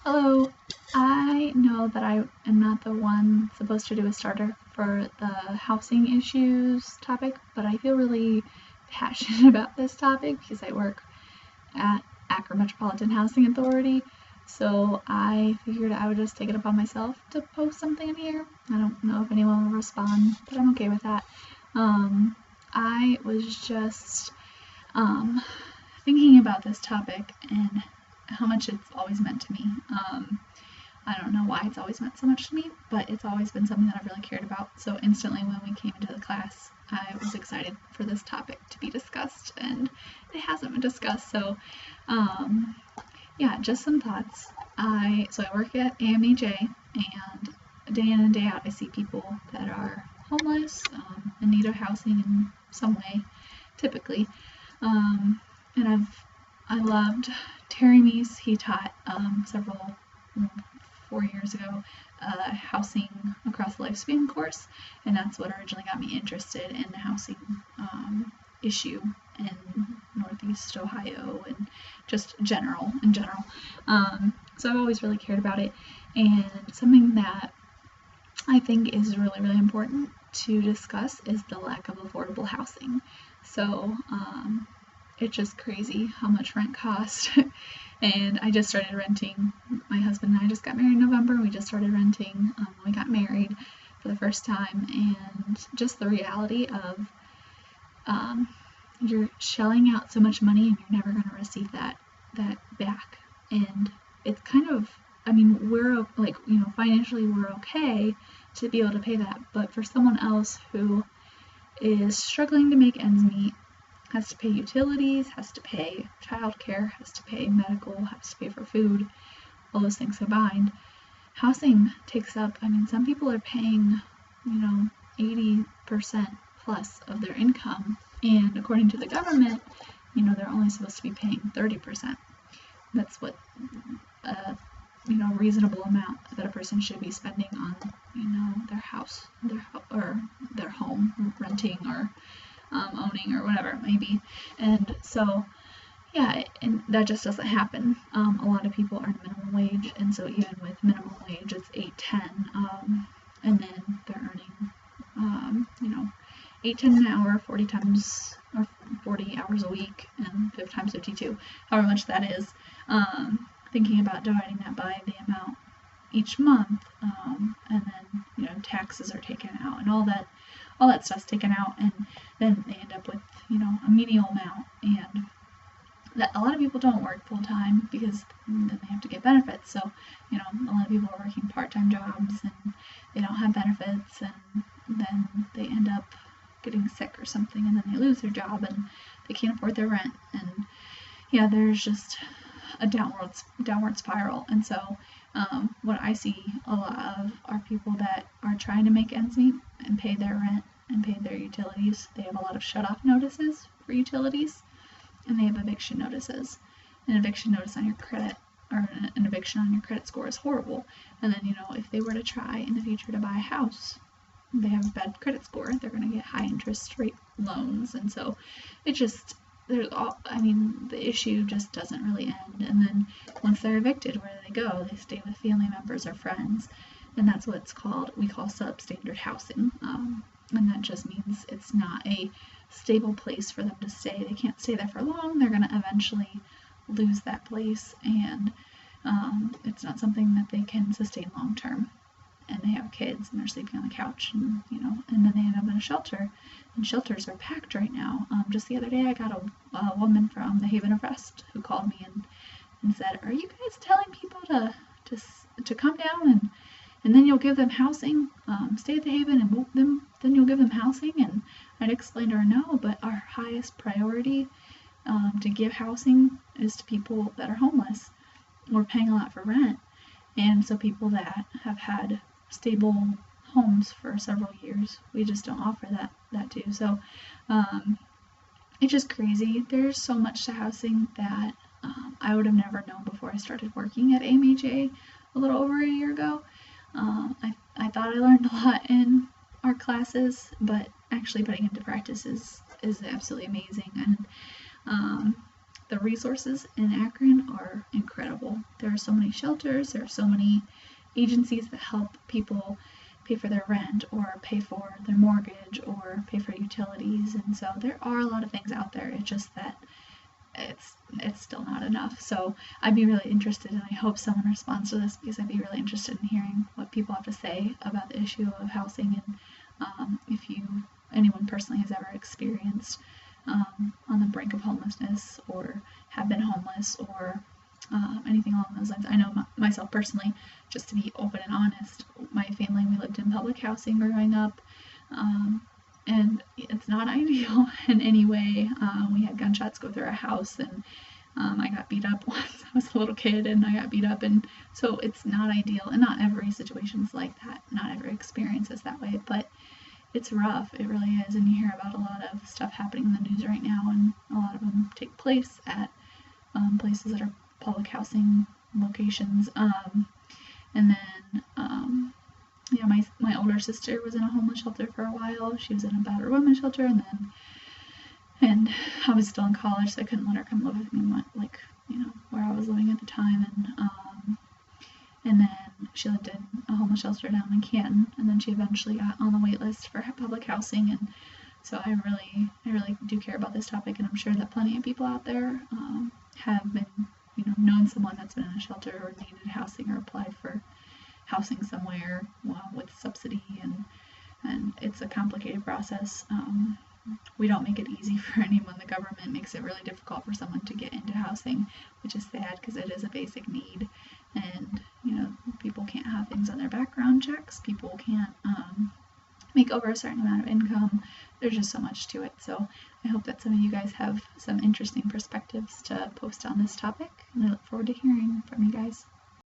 Hello, I know that I am not the one supposed to do a starter for the housing issues topic, but I feel really passionate about this topic because I work at Akron Metropolitan Housing Authority. So I figured I would just take it upon myself to post something in here. I don't know if anyone will respond, but I'm okay with that. I was just thinking about this topic and how much it's always meant to me. I don't know why it's always meant so much to me, but it's always been something that I've really cared about. So instantly when we came into the class, I was excited for this topic to be discussed, and it hasn't been discussed. So yeah, just some thoughts. I work at AMHA, and day in and day out I see people that are homeless, in need of housing in some way, typically. And I loved Terry Meese. He taught 4 years ago, housing across the lifespan course, and that's what originally got me interested in the housing issue in Northeast Ohio and just in general. So I've always really cared about it, and something that I think is really, really important to discuss is the lack of affordable housing. So it's just crazy how much rent costs. And I just started renting. My husband and I just got married in November. We just started renting when we got married for the first time, and just the reality of you're shelling out so much money and you're never going to receive that back. And it's kind of, I mean, we're like, financially we're okay to be able to pay that, but for someone else who is struggling to make ends meet, has to pay utilities, has to pay childcare, has to pay medical, has to pay for food, all those things combined, housing takes up, some people are paying, 80% plus of their income, and according to the government, they're only supposed to be paying 30%. That's what reasonable amount that a person should be spending on, their house, or their home, renting, or owning, or whatever it may be. And so yeah, and that just doesn't happen. A lot of people earn minimum wage, and so even with minimum wage it's $8.10, and then they're earning $8.10 an hour 40 times, or 40 hours a week, and 5 times 52, however much that is. Thinking about dividing that by the amount each month, and then taxes are taken out, and all that stuff's taken out, and then they end up with a menial amount. And that a lot of people don't work full time because then they have to get benefits. So a lot of people are working part-time jobs and they don't have benefits, and then they end up getting sick or something, and then they lose their job and they can't afford their rent. And yeah, there's just a downward spiral. And so what I see a lot of are people that are trying to make ends meet and pay their rent and pay their utilities. They have a lot of shut-off notices for utilities, and they have eviction notices. An eviction notice on your credit, or an eviction on your credit score, is horrible. And then if they were to try in the future to buy a house, they have a bad credit score, they're going to get high interest rate loans. And so it just, the issue just doesn't really end. And then once they're evicted, where do they go? They stay with family members or friends, and that's what we call substandard housing. And that just means it's not a stable place for them to stay. They can't stay there for long. They're going to eventually lose that place, and it's not something that they can sustain long term. And they have kids, and they're sleeping on the couch, and and then they end up in a shelter, and shelters are packed right now. Just the other day I got a woman from the Haven of Rest who called me and said, "Are you guys telling people to come down and then you'll give them housing, stay at the Haven, and then you'll give them housing?" And I'd explained to her, no, but our highest priority to give housing is to people that are homeless. We're paying a lot for rent, and so people that have had stable homes for several years, we just don't offer that to. So it's just crazy. There's so much to housing that I would have never known before I started working at AMHA a little over a year ago. I thought I learned a lot in our classes, but actually putting it into practice is absolutely amazing. And the resources in Akron are incredible. There are so many shelters, there are so many agencies that help people pay for their rent or pay for their mortgage or pay for utilities, and so there are a lot of things out there. It's just that it's still not enough. So I'd be really interested, and I hope someone responds to this, because I'd be really interested in hearing what people have to say about the issue of housing, and if anyone personally has ever experienced on the brink of homelessness or have been homeless or anything along those lines. I know myself personally, just to be open and honest, my family, we lived in public housing growing up, and it's not ideal in any way. We had gunshots go through our house, and I got beat up once. I was a little kid and I got beat up, and so it's not ideal, and not every situation is like that. Not every experience is that way, but it's rough. It really is, and you hear about a lot of stuff happening in the news right now, and a lot of them take place at places that are public housing locations. And then yeah, my older sister was in a homeless shelter for a while. She was in a battered women shelter, and I was still in college, so I couldn't let her come live with me, like, you know, where I was living at the time. And then she lived in a homeless shelter down in Canton, and then she eventually got on the wait list for public housing. And so I really do care about this topic, and I'm sure that plenty of people out there have been, you know, known someone that's been in a shelter or needed housing or applied for housing somewhere with subsidy, and it's a complicated process. We don't make it easy for anyone. The government makes it really difficult for someone to get into housing, which is sad because it is a basic need. And, you know, people can't have things on their background checks. People can't make over a certain amount of income. There's just so much to it. So I hope that some of you guys have some interesting perspectives to post on this topic, and I look forward to hearing from you guys.